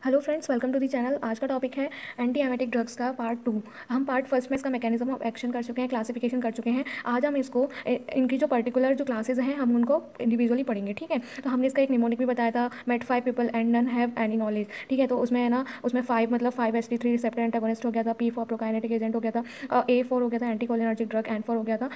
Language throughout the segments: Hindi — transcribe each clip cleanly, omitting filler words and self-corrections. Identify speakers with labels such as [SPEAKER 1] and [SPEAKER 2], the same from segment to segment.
[SPEAKER 1] Hello friends, welcome to the channel. आज का टॉपिक है एंटी एमेटिक ड्रग्स का पार्ट 2। हम पार्ट फर्स्ट में इसका मैकेनिज्म ऑफ एक्शन कर चुके हैं, क्लासिफिकेशन कर चुके हैं। आज हम इसको इनकी जो पर्टिकुलर जो क्लासेज हैं हम उनको इंडिविजुअली पढ़ेंगे। ठीक है, तो हमने इसका एक निमोनिक भी बताया था, met 5 people and none have any knowledge. ठीक है, तो उसमें है ना, उसमें 5 मतलब 5 sp3 रिसेप्टर एंटागोनिस्ट हो गया था, P फॉर प्रोकाइनेटिक एजेंट हो गया था, A4 हो गया था एंटीकोलिनर्जिक ड्रग, N4 हो गया था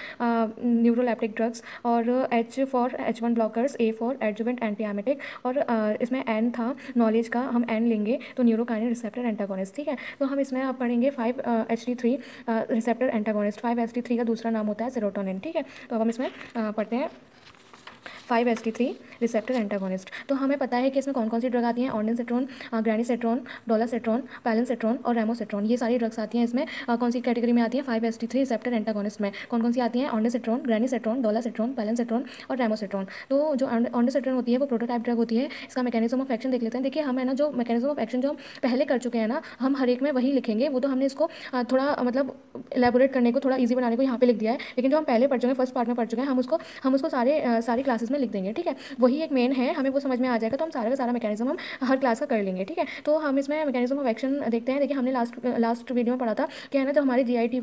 [SPEAKER 1] न्यूरोलेप्टिक ड्रग्स, और H for H1 blockers, A for adjuvant anti emetic, और इसमें N था नॉलेज का, हम N लेंगे तो न्यूरोकाइनिन रिसेप्टर एंटागोनिस्ट। ठीक है, तो हम इसमें आप पढ़ेंगे 5-HT3 रिसेप्टर एंटागोनिस्ट। 5-HT3 का दूसरा नाम होता है सेरोटोनिन। ठीक है, तो अब हम इसमें पढ़ते हैं 5-HT3 रिसेप्टर एंटागोनिस्ट। तो हमें पता है कि इसमें कौन कौन सी ड्रग आती हैं। ऑर्निसेट्रोन, ग्रेनिसेट्रोन, डोलासेट्रोन, पैलिनसेट्रोन और रेमोसेट्रोन, ये सारी ड्रग्स आती हैं इसमें। कौन सी कैटेगरी में आती है? 5-HT3 रिसेप्टर एंटागोनिस्ट में कौन कौन सी आती हैं? ऑर्निसेट्रोन, ग्रेनिसेट्रोन, डोलासेट्रोन, पैलिनसेट्रोन और रेमोसेट्रोन। तो जो ऑर्निसेट्रोन होती है वो प्रोटोटाइप ड्रग होती है। इसका मैकेनिज्म ऑफ एक्शन देख लेते हैं। देखिए, हम है ना जो मैकेनिज्म ऑफ एक्शन जो हम पहले कर चुके हैं ना, हम हर एक में वही लिखेंगे। वो तो हमने इसको थोड़ा मतलब एलेबोरेट करने को, थोड़ा ईजी बनाने को यहाँ पे लिख दिया है, लेकिन जो हम पहले पढ़ चुके हैं, फर्स्ट पार्ट में पढ़ चुके हैं, हम उसको सारी क्लासेस में लिख देंगे। ठीक है, वही एक मेन है, हमें वो समझ में आ जाएगा तो हम सारा का सारा मैकेनिज्म हम हर क्लास का कर लेंगे। ठीक है, तो हम इसमें मैकेनिज्म ऑफ एक्शन देखते हैं। देखिए, हमने लास्ट वीडियो में पढ़ा था कि है ना, जब हमारे जीआईटी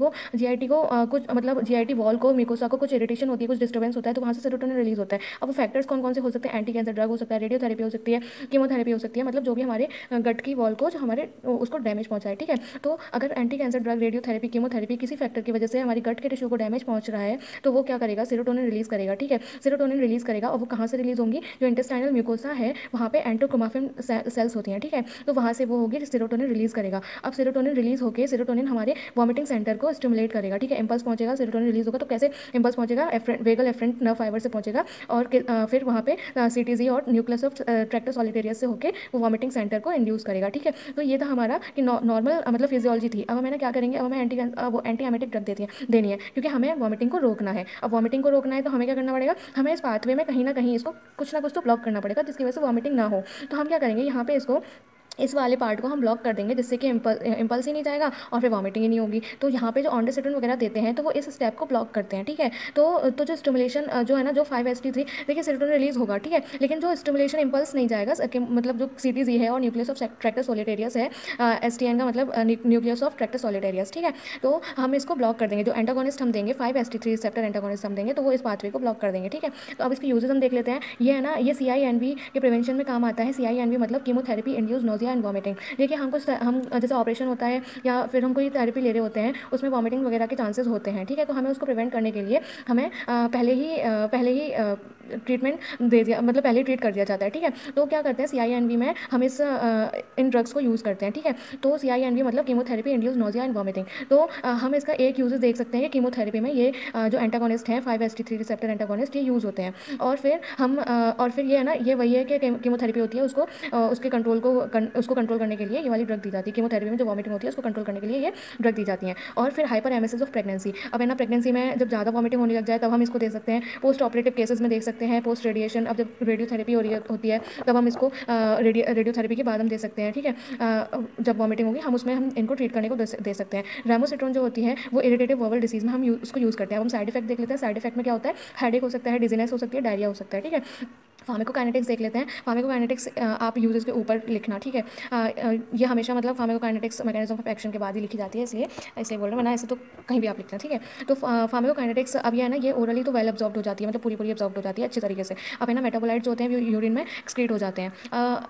[SPEAKER 1] को कुछ मतलब जीआईटी वॉल को, म्यूकोसा को कुछ इरिटेशन होती है, कुछ डिस्टर्बेंस होता है, तो वहाँ से सेरोटोनिन रिलीज होता है। अब वो फैक्टर्स कौन कौन से हो सकते हैं? एंटी कैंसर ड्रग हो सकता है, रेडियोथेरेपी हो सकती है, कीमोथेरेपी हो सकती है, मतलब जो भी हमारे गट की वॉल को, जो हमारे उसको डैमेज पहुंचाए। ठीक है, तो अगर anti cancer drug, radiotherapy, chemotherapy किसी फैक्टर की वजह से हमारी गट के टिश्यू को डैमेज पहुंच रहा है, तो वो क्या करेगा? सेरोटोनिन रिलीज करेगा। ठीक है, सेरोटोनिन रिलीज करेगा, और वो कहाँ से रिलीज होंगी? जो इंटेस्टाइनल म्यूकोसा है वहाँ पे एंटोक्रोमाफिन सेल्स होती हैं। ठीक है, तो वहाँ से वो होगी, सेरोटोनिन रिलीज करेगा। अब सेरोटोनिन रिलीज होकर सेरोटोनिन हमारे वॉमिटिंग सेंटर को स्टिमुलेट करेगा। ठीक है, इंपल्स पहुंचेगा, सेरोटोनिन रिलीज होगा तो कैसे इंपल्स पहुंचेगा? वेगल एफरेंट नर्व फाइबर से पहुंचेगा, और फिर वहाँ पे सीटीजी और न्यूक्लियस ऑफ ट्रैक्टस सॉलिटेरियस से होकर वो वॉमिटिंग सेंटर को इंड्यूस करेगा। ठीक है, तो ये था हमारा कि नॉर्मल मतलब फिजियोलॉजी थी। अब हमें क्या करेंगे? अब हमें वो एंटी एमेटिक ड्रग देनी है, क्योंकि हमें वॉमिटिंग को रोकना है। अब वॉमिटिंग को रोकना है तो हमें क्या करना पड़ेगा? हमें इस पाथवे में कहीं ना कहीं इसको कुछ ना कुछ तो ब्लॉक करना पड़ेगा, जिसकी वजह से वॉमिटिंग ना हो। तो हम क्या करेंगे? यहाँ पे इसको, इस वाले पार्ट को हम ब्लॉक कर देंगे, जिससे कि इंपल्स ही नहीं जाएगा और फिर वॉमिटिंग ही नहीं होगी। तो यहाँ पे जो ऑन्डोसेट्रोन वगैरह देते हैं तो वो इस स्टेप को ब्लॉक करते हैं। ठीक है, तो जो स्टिमुलेशन जो है ना, जो 5-HT3, देखिए सेरोटोनिन रिलीज होगा। ठीक है, लेकिन जो स्टिमुलेशन इंपल्स नहीं जाएगा, मतलब जो सीटीजी है और न्यूक्लियस ऑफ ट्रैक्टस सॉलिटेरियस है, STN का मतलब न्यूक्लियस ऑफ ट्रैक्टस सॉलिटेरियस। ठीक है, तो हम इसको ब्लॉक कर देंगे। जो एंटागोनिस्ट हम देंगे, 5-HT3 रिसेप्टर एंटागोनिस्ट हम देंगे, तो वो इस पाथवे को ब्लॉक कर देंगे। ठीक है, तो अब इसके यूजेस हम देख लेते हैं। ये है ना, ये CINV के प्रिवेंशन में काम आता है। CINV मतलब chemotherapy induce nausea and vomiting. देखिए, हम जैसे ऑपरेशन होता है या फिर हम कोई थेरेपी ले रहे होते हैं, उसमें वॉमिटिंग वगैरह के चांसेस होते हैं। ठीक है, तो हमें उसको प्रिवेंट करने के लिए हमें पहले ही ट्रीटमेंट दे दिया, मतलब पहले ही ट्रीट कर दिया जाता है। ठीक है, तो क्या करते हैं? CINV में हम इन ड्रग्स को यूज़ करते हैं। ठीक है, तो CINV मतलब chemotherapy induce nausea and vomiting. तो हम इसका एक यूजेस देख सकते हैं कि कीमोथेरेपी में ये जो एंटागोनिस्ट हैं, 5-HT3 रिसेप्टर एंटागोनिस्ट, ये यूज़ होते हैं। और फिर ये है ना, ये वही है कि कीमोथेरेपी होती है, उसके उसको कंट्रोल करने के लिए ये वाली ड्रग दी जाती है। कीमोथेरेपी में जो वॉमिटिंग होती है उसको कंट्रोल करने के लिए ये ड्रग दी जाती हैं। और फिर हाइपर एमेसिस ऑफ प्रेगनेंसी। अब है ना, प्रेगनेंसी में जब ज़्यादा वॉमिटिंग होने लग जाए तब हम इसको दे सकते हैं। पोस्ट ऑपरेटिव केसेस में देख सकते हैं, पोस्ट रेडिएशन, अब जब रेडियोथेरेपी हो रही होती है तब हम इसको रेडियोथेरेपी के बाद हम दे सकते हैं। ठीक है, जब वॉमिटिंग होगी हम उसमें हम इनको ट्रीट करने को दे सकते हैं। रेमोसिट्रोन जो होती है वो इरिटेटिव वोवल डिसीज में हम उसको यूज़ करते हैं। अब हम साइड इफेक्ट देख लेते हैं। साइड इफेक्ट में क्या होता है? हेडेक हो सकता है, डिजीनेस हो सकती है, डायरिया हो सकता है। ठीक है, फार्माकोकाइनेटिक्स देख लेते हैं। फार्माकोकाइनेटिक्स आप यूजेस के ऊपर लिखना। ठीक है, ये हमेशा मतलब फार्माकोकाइनेटिक्स मैकेनिज्म ऑफ एक्शन के बाद ही लिखी जाती है, इसलिए बोल रहे हैं, वरना ऐसे तो कहीं भी आप लिखना। ठीक है, तो फार्माकोकाइनेटिक्स अब ये है ना, ये ओरली तो वेल एब्जॉर्ब हो जाती है, मतलब पूरी एब्जॉर्ब हो जाती है अच्छी तरीके से। अब है ना, मेटाबोलाइट्स होते हैं यूरिन में एक्सक्रीट हो जाते हैं।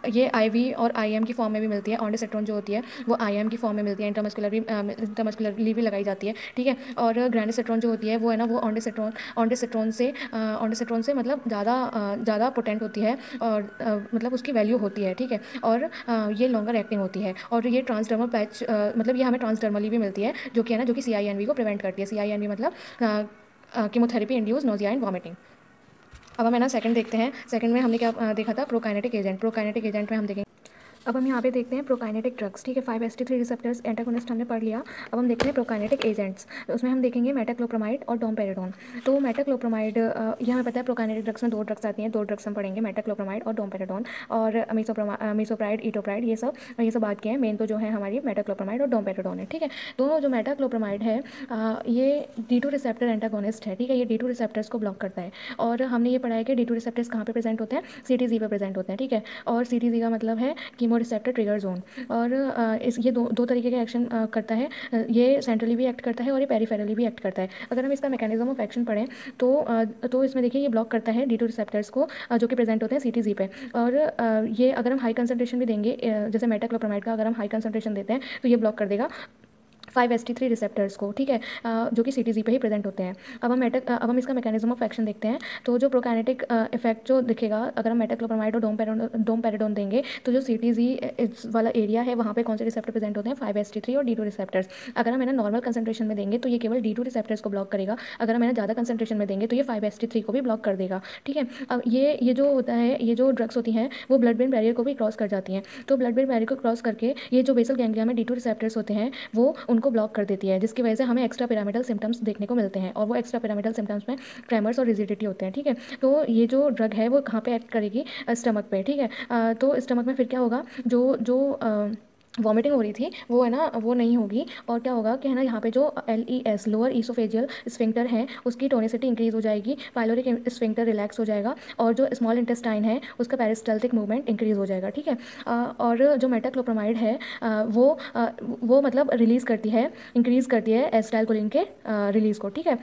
[SPEAKER 1] ये IV और IM की फॉर्म में भी मिलती है। ऑन्डोसेट्रोन जो होती है वो IM की फॉर्म में मिलती है, इंट्रामस्कुलरली भी लगाई जाती है। ठीक है, और ग्रेनिसेट्रोन जो होती है वो है ना, वो ऑन्डोसेट्रोन से मतलब ज़्यादा पोटेंट होती है, और मतलब उसकी वैल्यू होती है। ठीक है, और ये लॉन्गर एक्टिंग होती है, और ये ट्रांसडर्मल पैच मतलब ये हमें ट्रांसडर्मली भी मिलती है, जो कि है ना, जो कि CINV को प्रिवेंट करती है। CINV मतलब chemotherapy induce nausea and vomiting. अब हम है ना सेकंड देखते हैं। सेकंड में हमने क्या देखा था? प्रोकाइनेटिक एजेंट में हम देखेंगे। अब हम यहाँ पे देखते हैं प्रोकाइनेटिक ड्रग्स। ठीक है, 5-HT3 रिसेप्टर्स एंटागोनिस्ट हमने पढ़ लिया। अब हम देखते हैं प्रोकाइनेटिक एजेंट्स। तो उसमें हम देखेंगे मेटाक्लोप्रामाइड और डोमपेरिडोन। तो मेटाक्लोप्रामाइड, ये हमें पता है प्रोकाइनेटिक ड्रग्स में 2 ड्रग्स आती हैं, 2 ड्रग्स हम पढ़ेंगे, मेटाक्लोप्रामाइड और डोमपेरिडोन, और मीसोप्राइड, इटोप्राइड, ये सब बात की है। मेन तो जो है हमारी मेटाक्लोप्रामाइड और डोमपेरिडोन है। ठीक है, तो जो मेटाक्लोप्रामाइड है ये D2 रिसेप्टर एंटागोनिस्ट है। ठीक है, ये D2 रिसेप्टर्स को ब्लॉक करता है, और हमने ये पढ़ा है कि D2 रिसेप्टर्स कहाँ पे प्रेजेंट होते हैं? CTZ पे प्रेजेंट होते हैं। ठीक है, और CTZ का मतलब है केमो रिसेप्टर ट्रिगर जोन। और इस ये दो तरीके के एक्शन करता है। ये सेंट्रली भी एक्ट करता है और ये पेरिफेरली भी एक्ट करता है। अगर हम इसका मैकेनिज्म ऑफ एक्शन पढ़ें तो इसमें देखिए ये ब्लॉक करता है D2 रिसेप्टर्स को जो कि प्रेजेंट होते हैं CTZ पे। और ये अगर हम हाई कंसंट्रेशन भी देंगे जैसे मेटाक्लोप्रामाइड का अगर हम हाई कंसंट्रेशन देते हैं तो ये ब्लॉक कर देगा 5-HT3 रिसेप्टर्स को, ठीक है, जो कि CTZ पे ही प्रेजेंट होते हैं। अब हम इसका मैकेनिज्म ऑफ एक्शन देखते हैं। तो जो प्रोकाइनेटिक इफेक्ट जो दिखेगा अगर हम मेटाक्लोप्रामाइड और डोमपेरिडोन देंगे तो जो CTZ वाला एरिया है वहाँ पे कौन से रिसेप्टर प्रेजेंट होते हैं, 5-HT3 और D2 रिसेप्टर्स। अगर हम नॉर्मल कंसंट्रेशन में देंगे तो ये केवल D2 रिसेप्टर्स को ब्लॉक करेगा। अगर हम ज़्यादा कंसंट्रेशन में देंगे तो ये 5-HT3 को भी ब्लॉक कर देगा, ठीक है। अब ये जो होता है, ये जो ड्रग्स होती हैं वो ब्लड ब्रेन बैरियर को भी क्रॉस कर जाती हैं। तो ब्लड ब्रेन बैरियर को क्रॉस करके ये जो बेसल गैंग्लिया में D2 रिसेप्टर्स होते हैं वो उनको ब्लॉक कर देती है, जिसकी वजह से हमें एक्स्ट्रा पिरामिडल सिम्टम्स देखने को मिलते हैं। और वो एक्स्ट्रा पिरामिडल सिम्टम्स में ट्रेमर्स और रिजिडिटी होते हैं, ठीक है। तो ये जो ड्रग है वो कहाँ पे एक्ट करेगी, स्टमक पे, ठीक है। तो स्टमक में फिर क्या होगा, जो जो वॉमिटिंग हो रही थी वो है ना वो नहीं होगी। और क्या होगा कि है ना यहाँ पे जो LES लोअर ईसोफेजियल स्फिंक्टर है उसकी टोनिसिटी इंक्रीज हो जाएगी, पाइलोरिक स्फिंक्टर रिलैक्स हो जाएगा और जो स्मॉल इंटेस्टाइन है उसका पेरिस्टल्टिक मूवमेंट इंक्रीज हो जाएगा, ठीक है। और जो मेटाक्लोप्रामाइड है वो मतलब रिलीज़ करती है, इंक्रीज़ करती है एसिटाइलकोलिन के रिलीज़ को, ठीक है।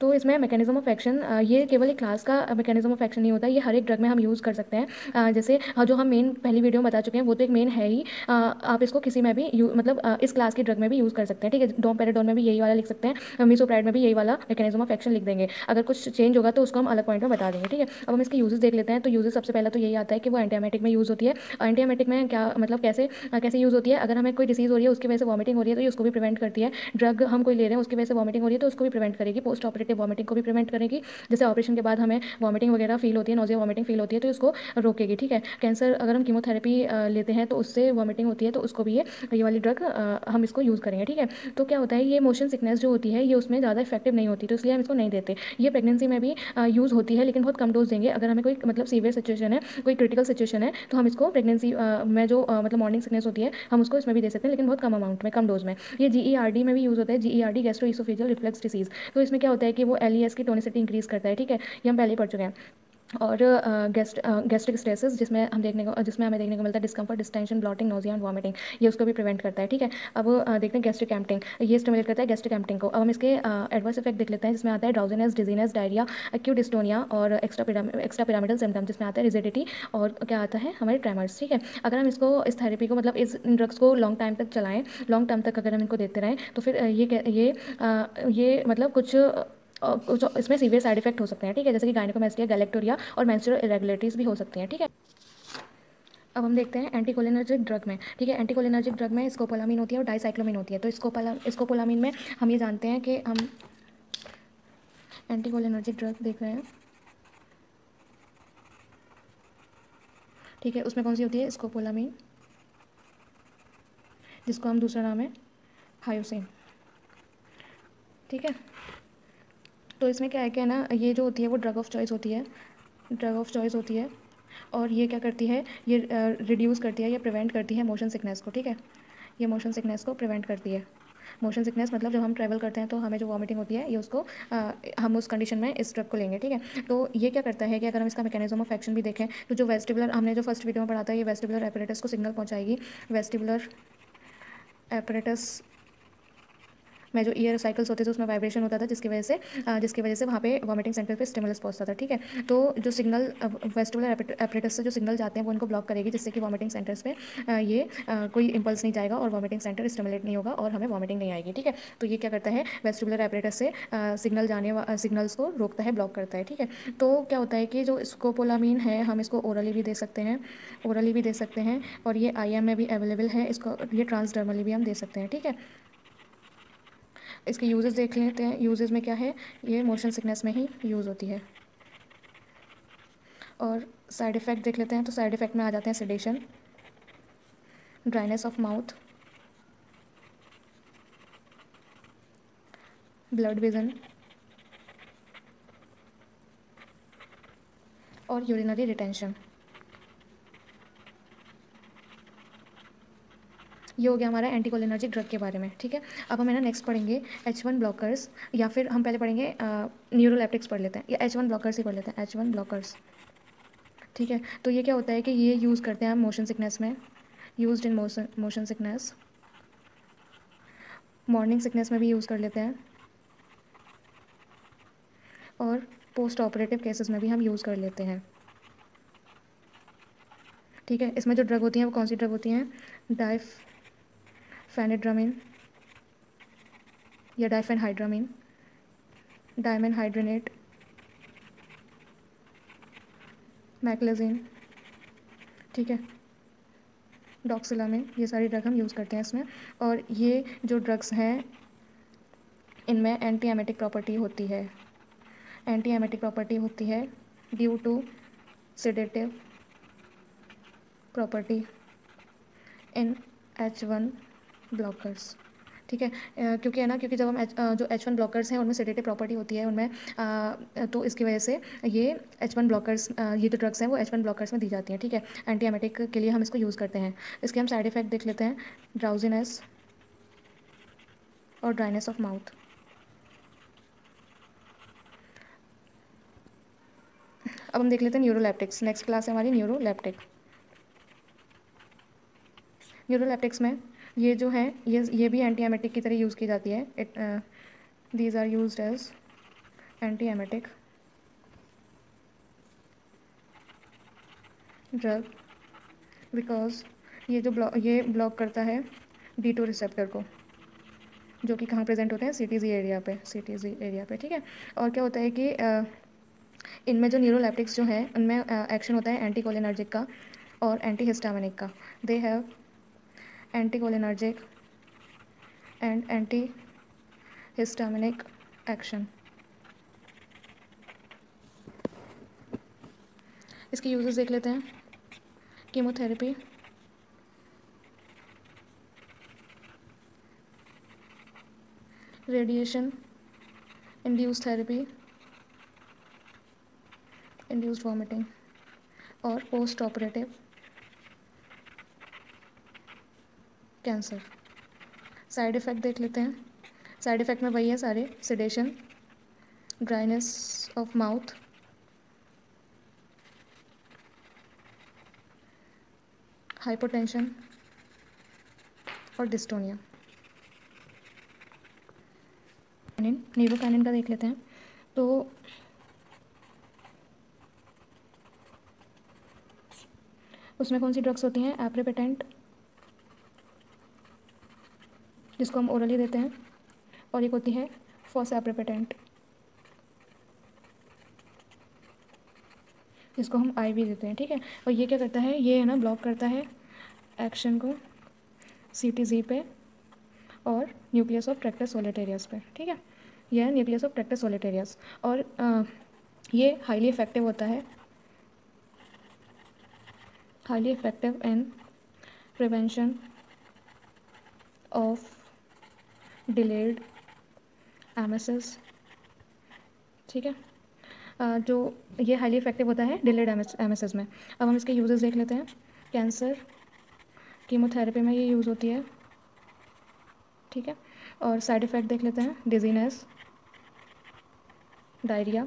[SPEAKER 1] तो इसमें मैकेनिज्म ऑफ एक्शन ये केवल एक क्लास का मैकेनिज्म ऑफ एक्शन नहीं होता, ये हर एक ड्रग में हम यूज़ कर सकते हैं। जैसे जो हम मेन पहली वीडियो में बता चुके हैं वो तो एक मेन है ही। आप इसको किसी में भी मतलब इस क्लास की ड्रग में भी यूज़ कर सकते हैं, ठीक है। डोमपेरिडोन में भी यही वाला लिख सकते हैं, मीसोप्राइड में भी यही वाला मैकेनिज्म ऑफ एक्शन लिख देंगे। अगर कुछ चेंज होगा तो उसको हम अलग पॉइंट में बता देंगे, ठीक है। अब हम इसके यूजेस देख लेते हैं। तो यूजेस सबसे पहला तो यही आता है कि वो एंटीएमेटिक में यूज़ होती है। एंटीएमेटिक में क्या मतलब कैसे यूज़ होती है, अगर हमें कोई डिसीज़ हो रही है उसकी वजह से वॉमिटिंग हो रही है तो ये उसको भी प्रिवेंट करती है। ड्रग हम कोई ले रहे हैं उसकी वजह से वॉमिटिंग हो रही है तो उसको भी प्रिवेंट करेगी, पोस्ट ऑपरेटिव वॉमिटिंग को भी प्रिवेंट करेगी। जैसे ऑपरेशन के बाद हमें वॉमिटिंग वगैरह फील होती है, नोजिया वॉमिटिंग फील होती है तो इसको रोकेगी, ठीक है। कैंसर अगर हम कीमोथेरेपी लेते हैं तो उससे वॉमिटिंग होती है तो उसको भी ये वाली ड्रग हम इसको यूज़ करेंगे, ठीक है। तो क्या होता है, ये मोशन सिकनेस जो होती है ये उसमें ज़्यादा इफेक्टिव नहीं होती तो इसलिए हम इसको नहीं देते। ये प्रेगनेंसी में भी यूज़ होती है लेकिन बहुत कम डोज देंगे। अगर हमें कोई मतलब सीवियर सिचुएशन है, कोई क्रिटिकल सिचुएशन है तो हम इसको प्रेगनेंसी में जो मतलब मॉर्निंग सिकनेस होती है हम उसको इसमें भी दे सकते हैं, लेकिन बहुत कम अमाउंट में, कम डोज में। ये GERD में भी यूज़ होता है, GERD गैस्ट्रोइसोफेजियल रिफ्लक्स डिसीज़। तो इसमें क्या होता है कि वो LES की टोनिसिटी इंक्रीज करता है, ठीक है। ये हम पहले ही पढ़ चुके हैं। और गैस्ट्रिक स्ट्रेसेस जिसमें हमें देखने को मिलता है discomfort, distension, blotting, nausea and vomiting, ये उसको भी प्रिवेंट करता है, ठीक है। अब देखते हैं गैस्ट्रिक एम्पटिंग, ये स्टिमुलेट करता है गैस्ट्रिक एम्पटिंग को। अब हम इसके एडवर्स इफेक्ट देख लेते हैं जिसमें आता है drowsiness, dizziness, diarrhoea, acute dystonia और एक्स्ट्रा पिरामिडल सिम्टम जिसमें आता है रिजिडिटी और क्या आता है हमारे ट्रेमर्स, ठीक है। अगर हम इसको इस थेरेपी को मतलब इस ड्रग्स को लॉन्ग टाइम तक चलाएं, लॉन्ग टर्म तक अगर हम इनको देते रहें तो फिर ये मतलब कुछ इसमें सीवियर साइड इफेक्ट हो सकते हैं, ठीक है, जैसे कि गायनेकोमेस्टिया, गैलेक्टोरिया और मेंस्ट्रुअल इरेगुलरिटीज भी हो सकती हैं, ठीक है। अब हम देखते हैं एंटीकोलिनर्जिक ड्रग में, ठीक है। एंटीकोलिनर्जिक ड्रग में स्कोपोलामीन होती है और डाइसाइक्लोमीन होती है। तो स्कोपोलामीन में हम ये जानते हैं कि हम एंटीकोलिनर्जिक ड्रग देख रहे हैं, ठीक है। उसमें कौन सी होती है, स्कोपोलामीन, जिसको हम दूसरा नाम है हायोसिन, ठीक है। तो इसमें क्या है कि ना ये जो होती है वो ड्रग ऑफ चॉइस होती है, ड्रग ऑफ चॉइस होती है। और ये क्या करती है, ये रिड्यूस करती है या प्रिवेंट करती है मोशन सिकनेस को, ठीक है। ये मोशन सिकनेस को प्रिवेंट करती है। मोशन सिकनेस मतलब जब हम ट्रैवल करते हैं तो हमें जो वॉमिटिंग होती है ये उसको हम उस कंडीशन में इस ड्रग को लेंगे, ठीक है। तो ये क्या करता है कि अगर हम इसका मैकेनिज्म ऑफ एक्शन भी देखें तो जो वेस्टिबुलर, हमने जो फर्स्ट वीडियो में पढ़ा था, ये वेस्टिबुलर एपरेटस को सिग्नल पहुंचाएगी। वेस्टिबुलर एपरेटस में जो ईयर साइकिल्स होते थे उसमें वाइब्रेशन होता था जिसकी वजह से वहाँ पे वॉमिटिंग सेंटर पे स्टिमुलस पहुंचता था, ठीक है। तो जो सिग्नल वेस्टिबुलर एपरेटस से जो सिग्नल जाते हैं वो उनको ब्लॉक करेगी जिससे कि वॉमिटिंग सेंटर्स पे कोई इंपल्स नहीं जाएगा और वॉमिटिंग सेंटर स्टिमुलेट नहीं होगा और हमें वॉमिटिंग नहीं आएगी, ठीक है। तो ये क्या करता है, वेस्टिबुलर एपरेटस से सिग्नल्स को रोकता है, ब्लॉक करता है, ठीक है। तो क्या होता है कि जो स्कोपोलामीन है हम इसको ओरली भी दे सकते हैं और ये IM में भी अवेलेबल है, इसको ये ट्रांसडर्मली भी हम दे सकते हैं, ठीक है। इसके यूजेस देख लेते हैं, यूजेस में क्या है, ये मोशन सिकनेस में ही यूज़ होती है। और साइड इफ़ेक्ट देख लेते हैं। तो साइड इफ़ेक्ट में आ जाते हैं sedation, dryness of mouth, blood vision और यूरिनरी रिटेंशन। ये हो गया हमारा एंटीकोलिनर्जिक ड्रग के बारे में, ठीक है। अब हम है ना नेक्स्ट पढ़ेंगे H1 ब्लॉकर्स, या फिर हम पहले पढ़ेंगे न्यूरोलेप्टिक्स पढ़ लेते हैं, या H1 ब्लॉकर्स ही पढ़ लेते हैं, H1 ब्लॉकर्स, ठीक है। तो ये क्या होता है कि ये यूज़ करते हैं हम मोशन सिकनेस में, used in motion sickness, morning sickness में भी यूज़ कर लेते हैं, और पोस्ट ऑपरेटिव केसेस में भी हम यूज़ कर लेते हैं। ठीक है, इसमें जो ड्रग होती हैं वो कौन सी ड्रग होती हैं? डाइफेनिड्रामिन या डाइफेनहाइड्रामिन, डायमेनहाइड्रेनेट, मैक्लेजिन, ठीक है, डॉक्सिलामिन, ये सारी ड्रग हम यूज़ करते हैं इसमें। और ये जो ड्रग्स हैं इनमें एंटी एमेटिक प्रॉपर्टी होती है। एंटी एमेटिक प्रॉपर्टी होती है due to sedative property in H1 blockers. ठीक है, क्योंकि है ना, क्योंकि जब हम जो H1 ब्लॉकर्स हैं उनमें सेडेटिव प्रॉपर्टी होती है उनमें, तो इसकी वजह से ये H1 ब्लॉकर्स, ये जो ड्रग्स हैं वो H1 ब्लॉकर्स में दी जाती हैं। ठीक है, एंटी एमेटिक के लिए हम इसको यूज़ करते हैं। इसके हम साइड इफ़ेक्ट देख लेते हैं, ड्राउजीनेस और ड्राइनेस ऑफ माउथ। अब हम देख लेते हैं न्यूरोलेप्टिक्स। नेक्स्ट क्लास है हमारी न्यूरोलेप्टिक। न्यूरोलेप्टिक्स में ये जो है ये भी एंटी एमेटिक की तरह यूज़ की जाती है। These are used as anti emetic drug because ये ब्लॉक करता है D2 रिसेप्टर को, जो कि कहाँ प्रेजेंट होते हैं? CTZ एरिया पे, CTZ एरिया पे। ठीक है, और क्या होता है कि इनमें जो न्यूरोलेप्टिक्स जो हैं उनमें एक्शन होता है एंटीकोलिनर्जिक का और एंटीहिस्टामिनिक का। They have anticholinergic and antihistaminic action. इसके यूजेस देख लेते हैं। Chemotherapy, radiation induced therapy, induced vomiting, और post operative cancer. Side effect देख लेते हैं। साइड इफ़ेक्ट में वही है सारे, sedation, dryness of mouth, hypotension और डिस्टोनिया। नीबुकानिन का देख लेते हैं। तो उसमें कौन सी ड्रग्स होती हैं? एप्रिपेटेंट, जिसको हम ओरली देते हैं, और एक होती है फॉसएप्रिपेटेंट, जिसको हम IV देते हैं। ठीक है, और ये क्या करता है? ये है ना ब्लॉक करता है एक्शन को CTZ पे और न्यूक्लियस ऑफ ट्रैक्टर सोलिटेरियस पे। ठीक है, यह है न्यूक्लियस ऑफ ट्रैक्टर सोलिटेरियस, और ये हाईली इफेक्टिव होता है, highly effective in prevention of delayed emesis. ठीक है, जो ये हाईली इफेक्टिव होता है डिलेड एमेसिस में। अब हम इसके यूजेस देख लेते हैं। कैंसर, कीमोथेरेपी में ये यूज़ होती है। ठीक है, और साइड इफ़ेक्ट देख लेते हैं। Dizziness, diarrhoea,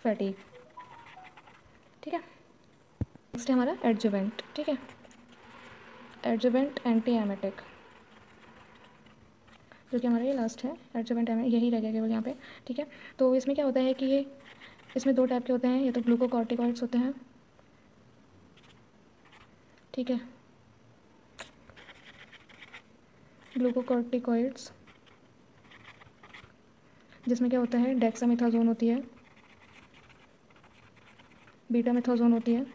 [SPEAKER 1] fatigue. ठीक है, नेक्स्ट है हमारा एडजुवेंट। ठीक है, एडजुवेंट एंटी एमेटिक, जो कि हमारा ये लास्ट है। एडजुवेंट यही रह गया केवल यहाँ पे। ठीक है, तो इसमें क्या होता है कि ये इसमें 2 टाइप के होते हैं। ये तो ग्लूकोकॉर्टिकॉइड्स होते हैं। ठीक है, ग्लूकोकॉर्टिकॉइड्स जिसमें क्या होता है? डेक्सामेथाजोन होती है, बीटामेथाजोन होती है,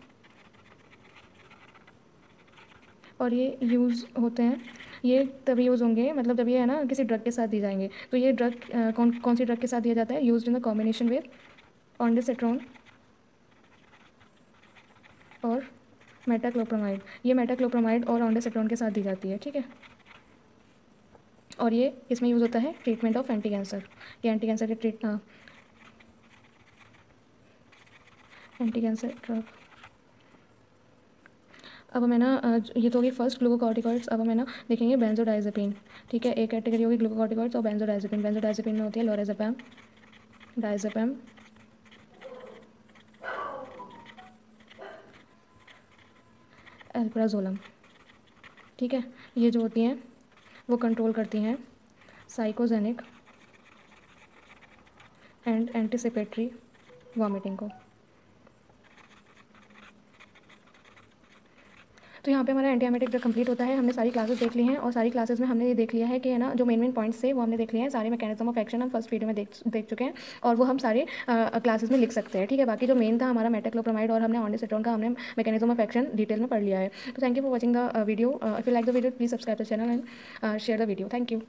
[SPEAKER 1] और ये यूज़ होते हैं। ये तभी यूज़ होंगे मतलब जब ये है ना किसी ड्रग के साथ दी जाएंगे। तो ये ड्रग कौन सी ड्रग के साथ दिया जाता है? Used in the combination with ondansetron और मेटाक्लोप्रामाइड। ये मेटाक्लोप्रामाइड और ऑन्डेसिट्रॉन के साथ दी जाती है। ठीक है, और ये इसमें यूज़ होता है ट्रीटमेंट ऑफ एंटी कैंसर। ये एंटी कैंसर के एंटी कैंसर ड्रग। अब हमें ना ये तो होगी फर्स्ट ग्लूकोकॉर्टिकॉइड्स। अब हमें ना देखेंगे बेंजोडाइजेपिन। ठीक है, एक कैटेगरी होगी ग्लूकोकॉर्टिकॉइड्स और बेंजोडाइजेपिन। बेंजोडाइजेपिन में होती है लोराज़ेपम, डायज़ेपम, एल्प्राजोलम। ठीक है, ये जो होती हैं वो कंट्रोल करती हैं साइकोजेनिक एंड एंटीसिपेटरी वॉमिटिंग को। तो यहाँ पे हमारा एंटी एमेटिक ड्रग कंप्लीट होता है। हमने सारी क्लासेस देख ली हैं और सारी क्लासेस में हमने ये देख लिया है कि है ना, जो मेन पॉइंट्स थे वो हमने देख लिए हैं। सारे मैकेनिज्म ऑफ एक्शन हम फर्स्ट वीडियो में देख चुके हैं और वो हम सारे क्लासेस में लिख सकते हैं। ठीक है, बाकी जो मेन था हमारा मेटाक्लोप्रामाइड और हमने ऑन्डेसिट्रोन का हमने मैकेनिज्म ऑफ एक्शन डिटेल में पढ़ लिया है। तो thank you for watching the video. If you like the video please subscribe the channel and share the video. Thank you.